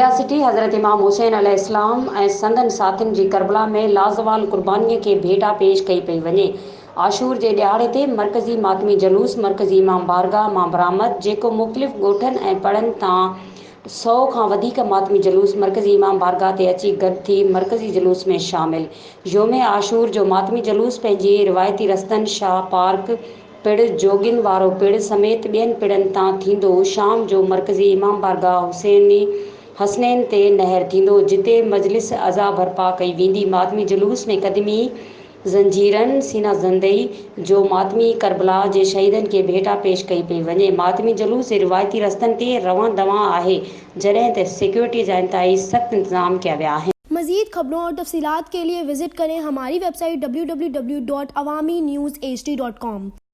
Riyadh city हज़रत इमाम हुसैन अलैहिस्सलाम ऐं संदन साथियुनि जी करबला में लाज़वाल क़ुर्बानीअ खे भेटा पेश कई पई वञे। आशूर जे ॾियारे ते मरकज़ी मातमी जलूस मरकज़ी इमाम बारगाह मां बरामद, जेको मुख़्तलिफ़ ॻोठनि ऐं पड़नि तां 100 खां वधीक मातमी जलूस मरकज़ी इमाम बारगाह ते अची गॾु थी मरकज़ी जलूस में शामिल। योम आशूर जो मातमी जलूस पंहिंजी रिवायती रस्तनि शाह पार्क पिड़, जोगिन वारो पिड़ समेत ॿियनि पिड़नि तां थींदो। शाम जो मरकज़ी इमाम बारगाह हसनैन ते नहर थींदो, जिते मजलिस अज़ा बर्पा कई वेंदी। मातमी जलूस में क़दीमी ज़ंजीरनि सीना ज़ंदई जो मातमी करबला जे शहीदनि खे भेटा पेश कई पई वञे। मातमी जलूस रिवायती रस्तनि ते रवां दवां आहे, जॾहिं त सिक्योरिटी जा इंतहाई सख्त इंतजाम किया विया आहिनि। मज़ीद खबरों और तफसीलात के लिए विजिट करें हमारी वेबसाइट www.awamiNewsHD.com।